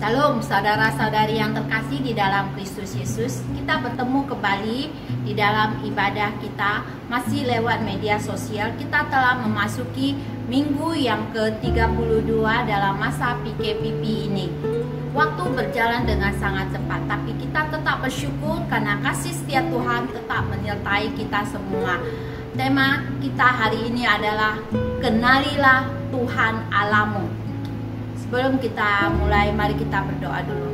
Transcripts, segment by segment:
Salam saudara-saudari yang terkasih di dalam Kristus Yesus. Kita bertemu kembali di dalam ibadah kita, masih lewat media sosial. Kita telah memasuki minggu yang ke-32 dalam masa PKPP ini. Waktu berjalan dengan sangat cepat, tapi kita tetap bersyukur karena kasih setia Tuhan tetap menyertai kita semua. Tema kita hari ini adalah kenalilah Tuhan Allahmu. Sebelum kita mulai, mari kita berdoa dulu.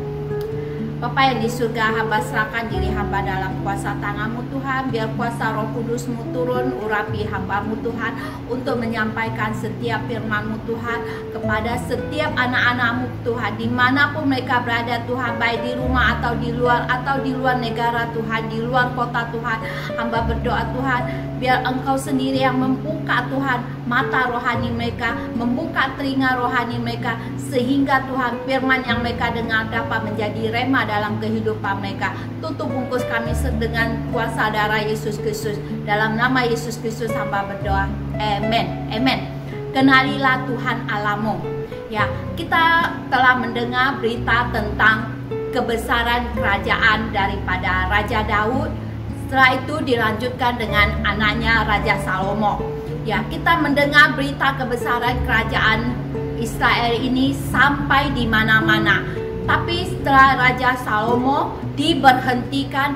Bapa yang di surga, hamba serahkan diri hamba dalam kuasa tangan-Mu Tuhan. Biar kuasa Roh Kudus-Mu turun, urapi hamba-Mu Tuhan, untuk menyampaikan setiap firman-Mu Tuhan kepada setiap anak-anak-Mu Tuhan, dimanapun mereka berada Tuhan, baik di rumah atau di luar negara Tuhan, di luar kota Tuhan. Hamba berdoa Tuhan, biar Engkau sendiri yang membuka Tuhan mata rohani mereka, membuka telinga rohani mereka, sehingga Tuhan firman yang mereka dengar dapat menjadi rema dalam kehidupan mereka. Tutup bungkus kami dengan kuasa darah Yesus Kristus. Dalam nama Yesus Kristus hamba berdoa. Amen. Amen. Kenalilah Tuhan Allahmu. Ya, kita telah mendengar berita tentang kebesaran kerajaan daripada Raja Daud. Setelah itu dilanjutkan dengan anaknya Raja Salomo. Ya, kita mendengar berita kebesaran kerajaan Israel ini sampai di mana-mana. Tapi setelah Raja Salomo diberhentikan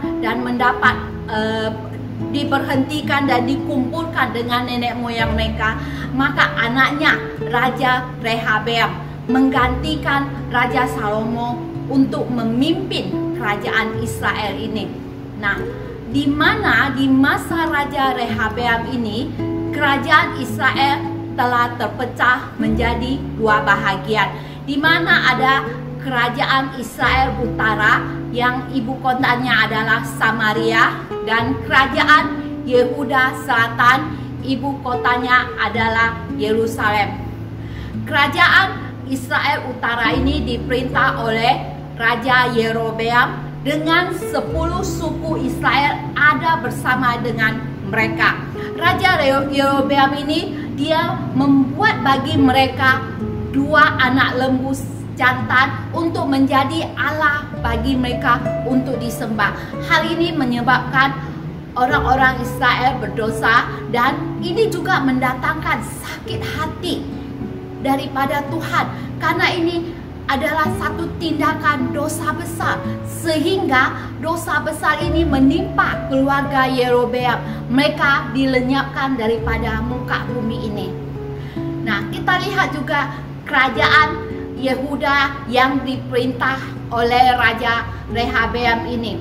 dan dikumpulkan dengan nenek moyang mereka, maka anaknya Raja Rehabeam menggantikan Raja Salomo untuk memimpin kerajaan Israel ini. Nah, di mana di masa Raja Rehabeam ini kerajaan Israel telah terpecah menjadi dua bahagian, di mana ada kerajaan Israel Utara yang ibu kotanya adalah Samaria, dan kerajaan Yehuda Selatan ibu kotanya adalah Yerusalem. Kerajaan Israel Utara ini diperintah oleh Raja Yerobeam dengan 10 suku Israel ada bersama dengan mereka. Raja Yerobeam ini dia membuat bagi mereka 2 anak lembu jantan untuk menjadi Allah bagi mereka untuk disembah. Hal ini menyebabkan orang-orang Israel berdosa, dan ini juga mendatangkan sakit hati daripada Tuhan, karena ini adalah satu tindakan dosa besar, sehingga dosa besar ini menimpa keluarga Yerobeam. Mereka dilenyapkan daripada muka bumi ini. Nah, kita lihat juga kerajaan Yehuda yang diperintah oleh Raja Rehabeam ini.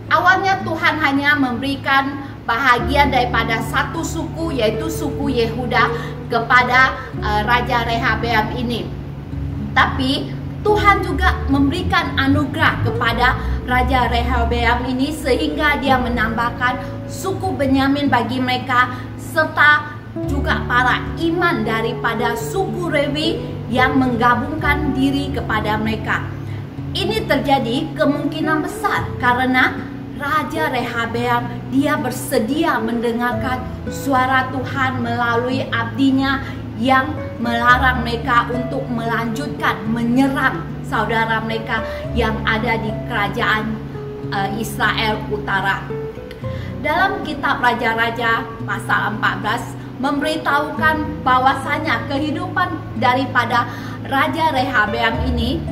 Awalnya Tuhan hanya memberikan bahagian daripada satu suku, yaitu suku Yehuda, kepada Raja Rehabeam ini. Tapi Tuhan juga memberikan anugerah kepada Raja Rehabeam ini, sehingga dia menambahkan suku Benyamin bagi mereka, serta juga para iman daripada suku Lewi yang menggabungkan diri kepada mereka. Ini terjadi kemungkinan besar karena Raja Rehabeam dia bersedia mendengarkan suara Tuhan melalui abdinya yang melarang mereka untuk melanjutkan menyerang saudara mereka yang ada di kerajaan Israel Utara. Dalam kitab Raja-Raja pasal 14 memberitahukan bahwasanya kehidupan daripada Raja Rehabeam ini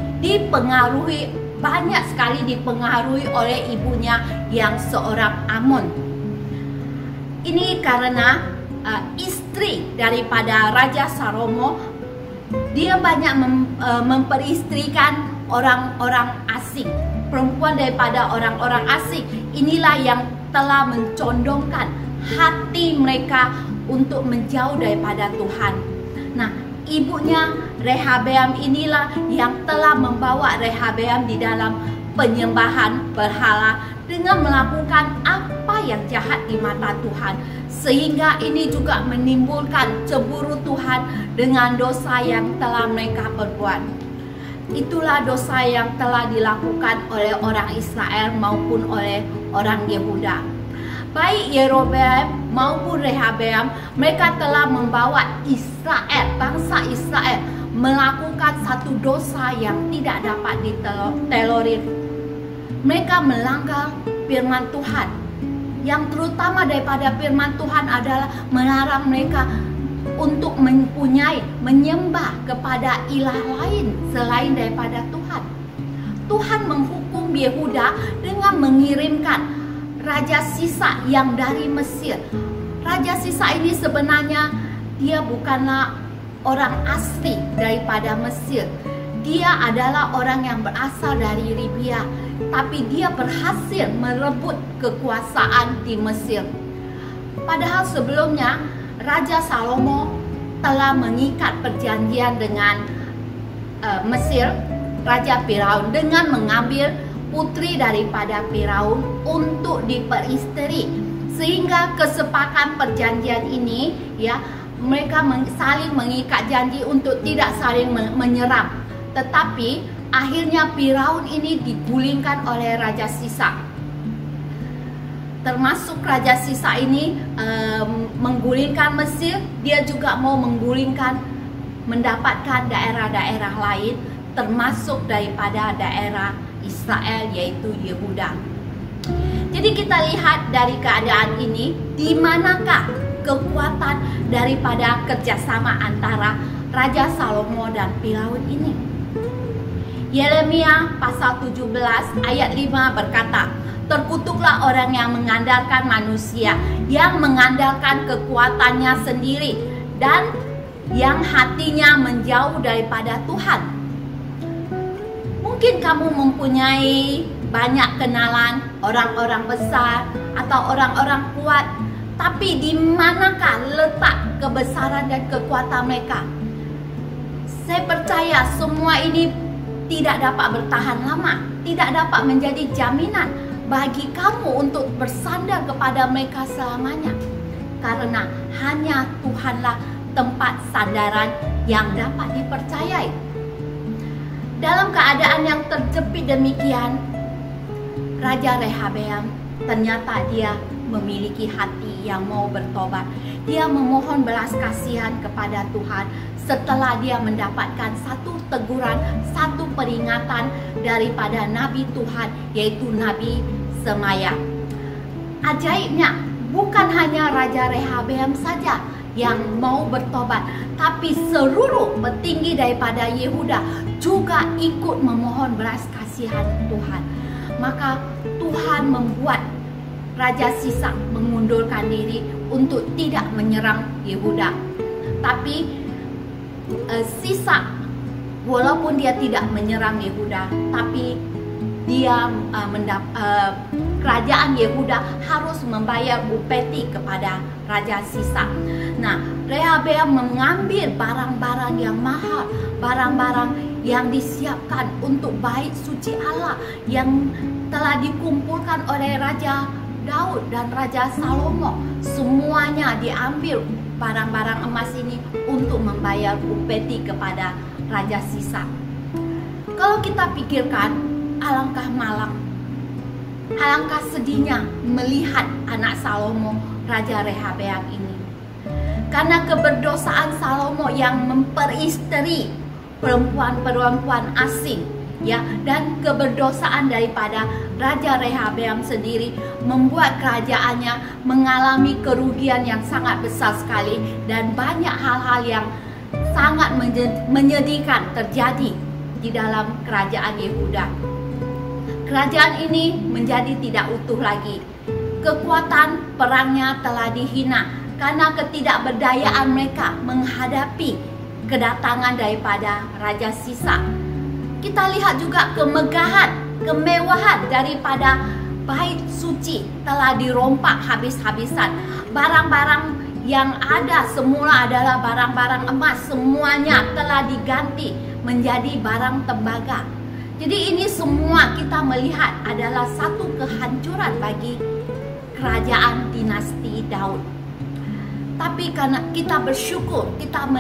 banyak sekali dipengaruhi oleh ibunya yang seorang Amon. Ini karena istri daripada Raja Salomo, dia banyak memperistrikan orang-orang asing, perempuan daripada orang-orang asing. Inilah yang telah mencondongkan hati mereka untuk menjauh daripada Tuhan. Nah, ibunya Rehabeam inilah yang telah membawa Rehabeam di dalam penyembahan berhala dengan melakukan apa yang jahat di mata Tuhan, sehingga ini juga menimbulkan cemburu Tuhan dengan dosa yang telah mereka perbuat. Itulah dosa yang telah dilakukan oleh orang Israel maupun oleh orang Yehuda. baik Yerobeam maupun Rehabeam, mereka telah membawa Israel, bangsa Israel, melakukan satu dosa yang tidak dapat ditolerir. Mereka melanggar firman Tuhan. Yang terutama daripada firman Tuhan adalah melarang mereka untuk menyembah kepada ilah lain selain daripada Tuhan. Tuhan menghukum Yehuda dengan mengirimkan Raja Sisa yang dari Mesir. Raja Sisa ini sebenarnya dia bukanlah orang asli daripada Mesir. Dia adalah orang yang berasal dari Libya, tapi dia berhasil merebut kekuasaan di Mesir. Padahal sebelumnya Raja Salomo telah mengikat perjanjian dengan Mesir, Raja Firaun, dengan mengambil putri daripada Firaun untuk diperisteri, sehingga kesepakatan perjanjian ini ya, mereka saling mengikat janji untuk tidak saling menyerang. Tetapi akhirnya Firaun ini digulingkan oleh Raja Sisa. Termasuk Raja Sisa ini menggulingkan Mesir, dia juga mau mendapatkan daerah-daerah lain, termasuk daripada daerah Israel, yaitu Yehuda. Jadi kita lihat dari keadaan ini, di manakah kekuatan daripada kerjasama antara Raja Salomo dan Firaun ini? Yeremia pasal 17 ayat 5 berkata, terkutuklah orang yang mengandalkan manusia, yang mengandalkan kekuatannya sendiri, dan yang hatinya menjauh daripada Tuhan. Mungkin kamu mempunyai banyak kenalan orang-orang besar atau orang-orang kuat, tapi di manakah letak kebesaran dan kekuatan mereka? Saya percaya semua ini tidak dapat bertahan lama, tidak dapat menjadi jaminan bagi kamu untuk bersandar kepada mereka selamanya. Karena hanya Tuhanlah tempat sandaran yang dapat dipercayai. Dalam keadaan yang terjepit demikian, Raja Rehabeam ternyata dia memiliki hati yang mau bertobat. Dia memohon belas kasihan kepada Tuhan setelah dia mendapatkan satu teguran, satu peringatan daripada Nabi Tuhan, yaitu Nabi Semaya. Ajaibnya, bukan hanya Raja Rehabeam saja yang mau bertobat, tapi seluruh petinggi daripada Yehuda juga ikut memohon belas kasihan Tuhan. Maka Tuhan membuat Raja Sisa mengundurkan diri untuk tidak menyerang Yehuda. Tapi Sisa, walaupun dia tidak menyerang Yehuda, tapi dia kerajaan Yehuda harus membayar upeti kepada Raja Sisa. Nah, Rehabeam mengambil barang-barang yang mahal, barang-barang yang disiapkan untuk bait suci Allah yang telah dikumpulkan oleh Raja Daud dan Raja Salomo. Semuanya diambil barang-barang emas ini untuk membayar upeti kepada Raja Sisa. Kalau kita pikirkan, alangkah malang, alangkah sedihnya melihat anak Salomo, Raja Rehabeam ini. Karena keberdosaan Salomo yang memperisteri perempuan-perempuan asing, ya, dan keberdosaan daripada Raja Rehabeam sendiri membuat kerajaannya mengalami kerugian yang sangat besar sekali, dan banyak hal-hal yang sangat menyedihkan terjadi di dalam kerajaan Yehuda. Kerajaan ini menjadi tidak utuh lagi. Kekuatan perangnya telah dihina karena ketidakberdayaan mereka menghadapi kedatangan daripada Raja Sisa. Kita lihat juga kemegahan, kemewahan daripada bait suci telah dirompak habis-habisan. Barang-barang yang ada semula adalah barang-barang emas, semuanya telah diganti menjadi barang tembaga. Jadi ini semua kita melihat adalah satu kehancuran bagi kerajaan dinasti Daud. Tapi karena kita bersyukur, kita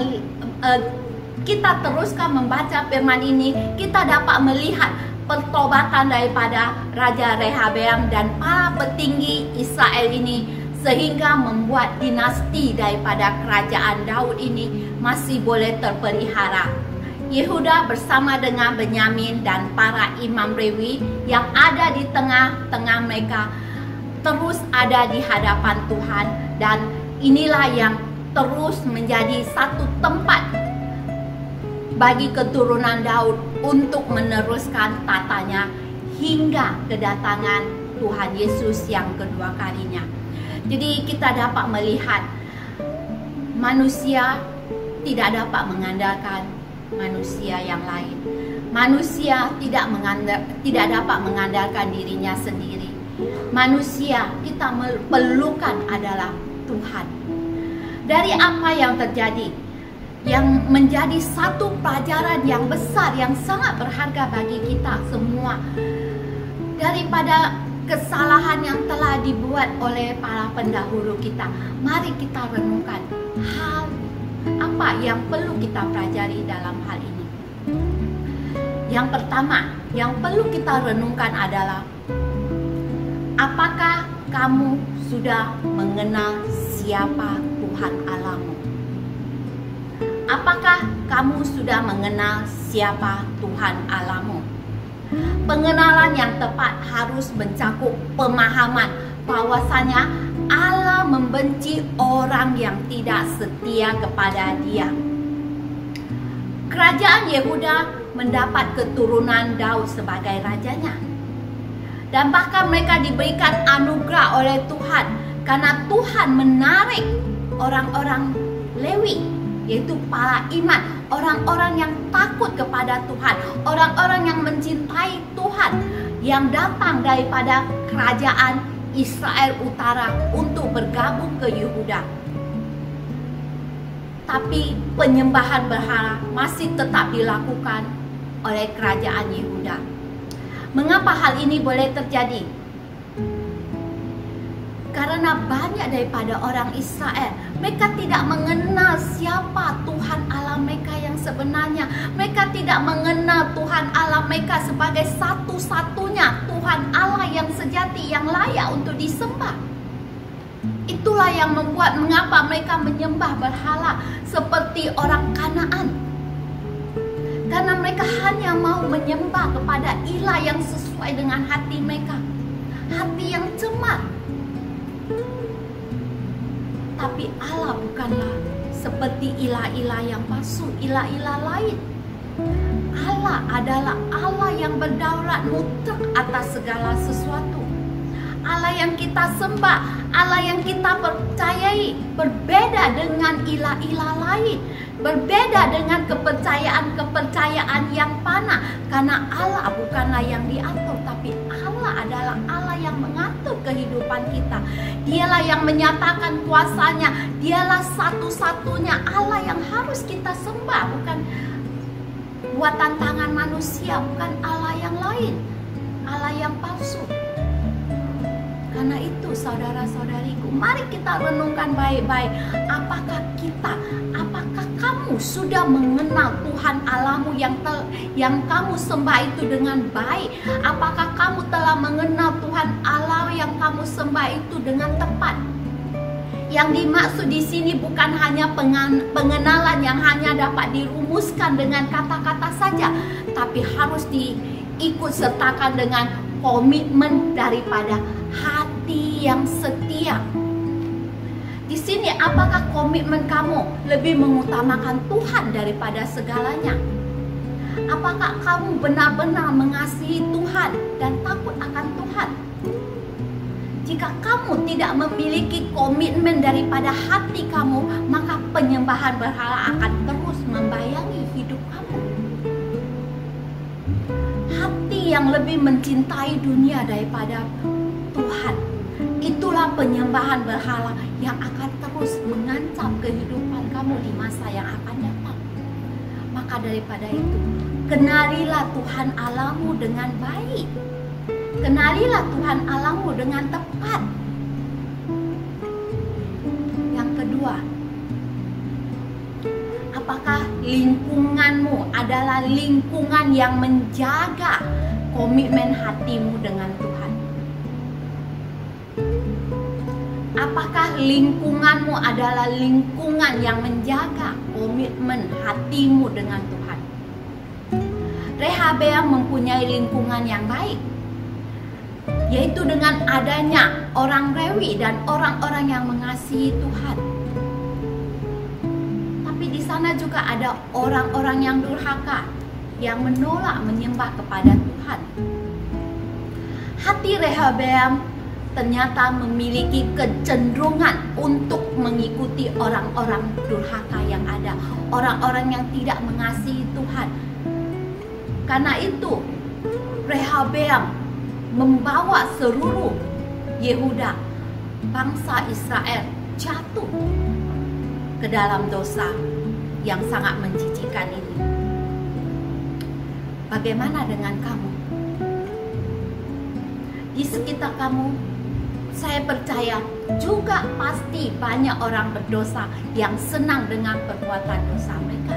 teruskan membaca firman ini, kita dapat melihat pertobatan daripada Raja Rehabeam dan para petinggi Israel ini, sehingga membuat dinasti daripada kerajaan Daud ini masih boleh terpelihara. Yehuda bersama dengan Benyamin dan para imam Lewi yang ada di tengah-tengah mereka terus ada di hadapan Tuhan, dan inilah yang terus menjadi satu tempat bagi keturunan Daud untuk meneruskan tatanya hingga kedatangan Tuhan Yesus yang kedua kalinya. Jadi kita dapat melihat manusia tidak dapat mengandalkan manusia yang lain. Manusia tidak dapat mengandalkan dirinya sendiri. Manusia kita perlukan adalah Tuhan. Dari apa yang terjadi, yang menjadi satu pelajaran yang besar, yang sangat berharga bagi kita semua, daripada kesalahan yang telah dibuat oleh para pendahulu kita, mari kita renungkan hal apa yang perlu kita pelajari dalam hal ini. Yang pertama yang perlu kita renungkan adalah, apakah kamu sudah mengenal siapa Tuhan Allahmu? Apakah kamu sudah mengenal siapa Tuhan Allahmu? Pengenalan yang tepat harus mencakup pemahaman bahwasanya Allah membenci orang yang tidak setia kepada Dia. Kerajaan Yehuda mendapat keturunan Daud sebagai rajanya, dan bahkan mereka diberikan anugerah oleh Tuhan karena Tuhan menarik orang-orang Lewi, yaitu para imam, orang-orang yang takut kepada Tuhan, orang-orang yang mencintai Tuhan, yang datang daripada kerajaan Israel Utara untuk bergabung ke Yehuda. Tapi penyembahan berhala masih tetap dilakukan oleh kerajaan Yehuda. Mengapa hal ini boleh terjadi? Karena banyak daripada orang Israel, mereka tidak mengenal siapa Tuhan Allah mereka yang sebenarnya. Mereka tidak mengenal Tuhan Allah mereka sebagai satu-satunya Tuhan Allah yang sejati, yang layak untuk disembah. Itulah yang membuat mengapa mereka menyembah berhala seperti orang Kanaan. Karena mereka hanya mau menyembah kepada ilah yang sesuai dengan hati mereka, hati yang cemar. Tapi Allah bukanlah seperti ilah-ilah yang palsu, ilah-ilah lain. Allah adalah Allah yang berdaulat mutlak atas segala sesuatu. Allah yang kita sembah, Allah yang kita percayai, berbeda dengan ilah-ilah lain, berbeda dengan kepercayaan-kepercayaan yang panah. Karena Allah bukanlah yang diatur, tapi Allah adalah Allah yang mengatur kehidupan kita. Dialah yang menyatakan kuasanya. Dialah satu-satunya Allah yang harus kita sembah, bukan buatan tangan manusia, bukan Allah yang lain, Allah yang palsu. Karena itu saudara-saudariku, mari kita renungkan baik-baik. Apakah kamu sudah mengenal Tuhan Allahmu yang kamu sembah itu dengan baik? Apakah kamu telah mengenal Tuhan Allah yang kamu sembah itu dengan tepat? Yang dimaksud di sini bukan hanya pengenalan yang hanya dapat dirumuskan dengan kata-kata saja, tapi harus diikut sertakan dengan komitmen daripada hati yang setia. Di sini, apakah komitmen kamu lebih mengutamakan Tuhan daripada segalanya? Apakah kamu benar-benar mengasihi Tuhan dan takut akan Tuhan? Jika kamu tidak memiliki komitmen daripada hati kamu, maka penyembahan berhala akan terus membayangi hidup kamu. Hati yang lebih mencintai dunia daripada Tuhan, itulah penyembahan berhala yang akan terus mengancam kehidupan kamu di masa yang akan datang. Maka daripada itu, kenalilah Tuhan Allahmu dengan baik. Kenalilah Tuhan Allahmu dengan tepat. Yang kedua, apakah lingkunganmu adalah lingkungan yang menjaga komitmen hatimu dengan Tuhan? Apakah lingkunganmu adalah lingkungan yang menjaga komitmen hatimu dengan Tuhan? Rehabeam mempunyai lingkungan yang baik, yaitu dengan adanya orang Lewi dan orang-orang yang mengasihi Tuhan. Tapi di sana juga ada orang-orang yang durhaka, yang menolak menyembah kepada Tuhan. Hati Rehabeam ternyata memiliki kecenderungan untuk mengikuti orang-orang durhaka yang ada, orang-orang yang tidak mengasihi Tuhan. Karena itu Rehabeam membawa seluruh Yehuda, bangsa Israel, jatuh ke dalam dosa yang sangat menjijikkan ini. Bagaimana dengan kamu? Di sekitar kamu, saya percaya juga pasti banyak orang berdosa yang senang dengan perbuatan dosa mereka.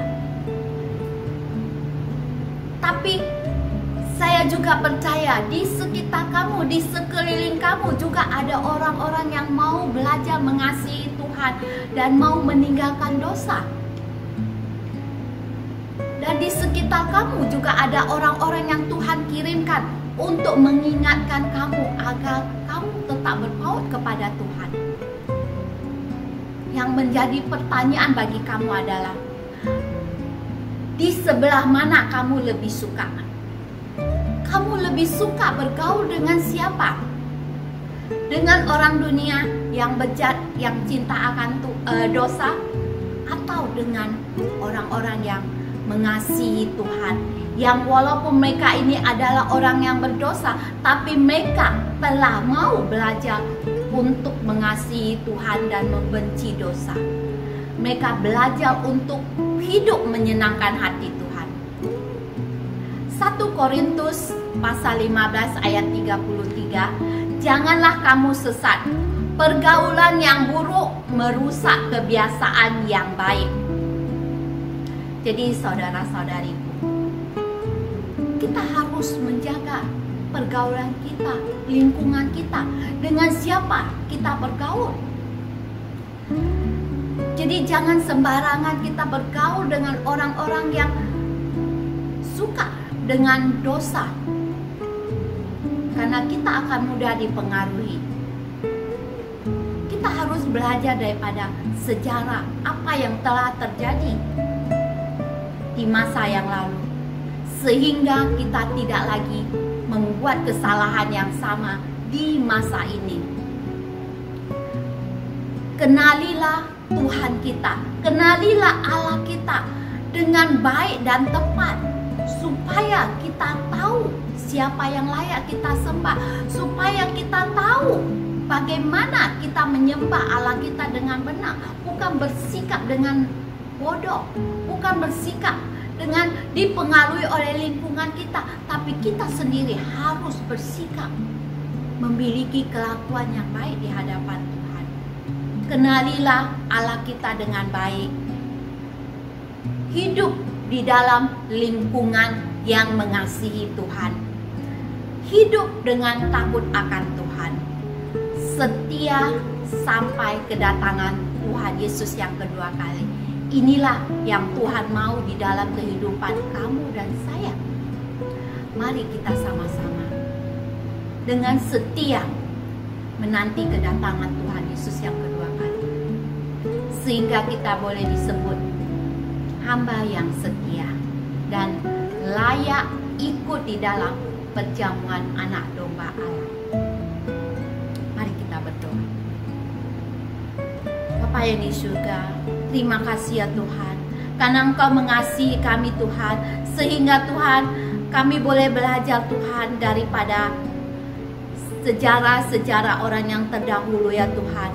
Tapi saya juga percaya di sekitar kamu, di sekeliling kamu juga ada orang-orang yang mau belajar mengasihi Tuhan dan mau meninggalkan dosa. Dan di sekitar kamu juga ada orang-orang yang Tuhan kirimkan untuk mengingatkan kamu agar kamu tetap berpaut kepada Tuhan. Yang menjadi pertanyaan bagi kamu adalah, di sebelah mana kamu lebih suka? Kamu lebih suka bergaul dengan siapa? Dengan orang dunia yang bejat, yang cinta akan dosa, atau dengan orang-orang yang mengasihi Tuhan, yang walaupun mereka ini adalah orang yang berdosa, tapi mereka telah mau belajar untuk mengasihi Tuhan dan membenci dosa. Mereka belajar untuk hidup menyenangkan hati Tuhan. 1 Korintus pasal 15 ayat 33, janganlah kamu sesat. Pergaulan yang buruk merusak kebiasaan yang baik. Jadi saudara-saudariku, kita harus menjaga pergaulan kita, lingkungan kita, dengan siapa kita bergaul. Jadi jangan sembarangan kita bergaul dengan orang-orang yang suka dengan dosa, karena kita akan mudah dipengaruhi. Kita harus belajar daripada sejarah apa yang telah terjadi di masa yang lalu, sehingga kita tidak lagi membuat kesalahan yang sama di masa ini. Kenalilah Tuhan kita, kenalilah Allah kita dengan baik dan tepat, supaya kita tahu siapa yang layak kita sembah, supaya kita tahu bagaimana kita menyembah Allah kita dengan benar, bukan bersikap dengan bodoh, bukan bersikap dengan dipengaruhi oleh lingkungan kita, tapi kita sendiri harus bersikap memiliki kelakuan yang baik di hadapan Tuhan. Kenalilah Allah kita dengan baik. Hidup di dalam lingkungan yang mengasihi Tuhan. Hidup dengan takut akan Tuhan. Setia sampai kedatangan Tuhan Yesus yang kedua kali. Inilah yang Tuhan mau di dalam kehidupan kamu dan saya. Mari kita sama-sama dengan setia menanti kedatangan Tuhan Yesus yang kedua kali, sehingga kita boleh disebut hamba yang setia dan layak ikut di dalam perjamuan anak domba Allah. Mari kita berdoa. Bapa yang di surga, terima kasih ya Tuhan, karena Engkau mengasihi kami Tuhan, sehingga Tuhan kami boleh belajar Tuhan daripada sejarah-sejarah orang yang terdahulu ya Tuhan.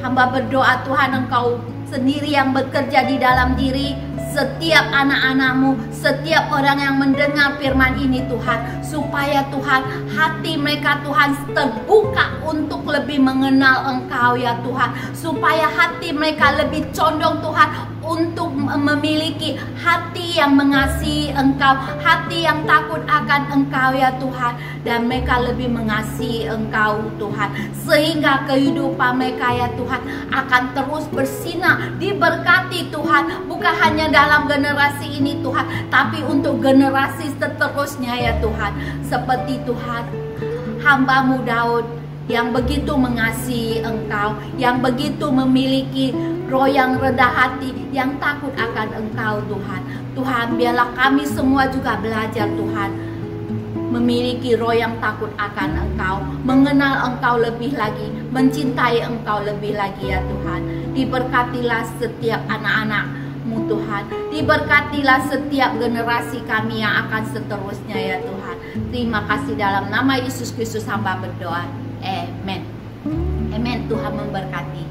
Hamba berdoa Tuhan, Engkau sendiri yang bekerja di dalam diri setiap anak-anak-Mu, setiap orang yang mendengar firman ini Tuhan, supaya Tuhan hati mereka Tuhan terbuka untuk lebih mengenal Engkau ya Tuhan, supaya hati mereka lebih condong Tuhan untuk memiliki hati yang mengasihi Engkau, hati yang takut akan Engkau ya Tuhan. Dan mereka lebih mengasihi Engkau Tuhan, sehingga kehidupan mereka ya Tuhan akan terus bersinar, diberkati Tuhan. Bukan hanya dalam generasi ini Tuhan, tapi untuk generasi seterusnya ya Tuhan. Seperti Tuhan hamba-Mu Daud yang begitu mengasihi Engkau, yang begitu memiliki roh yang rendah hati, yang takut akan Engkau Tuhan. Tuhan, biarlah kami semua juga belajar Tuhan, memiliki roh yang takut akan Engkau, mengenal Engkau lebih lagi, mencintai Engkau lebih lagi ya Tuhan. Diberkatilah setiap anak-anak-Mu Tuhan, diberkatilah setiap generasi kami yang akan seterusnya ya Tuhan. Terima kasih, dalam nama Yesus Kristus hamba berdoa. Amen. Amen. Tuhan memberkati.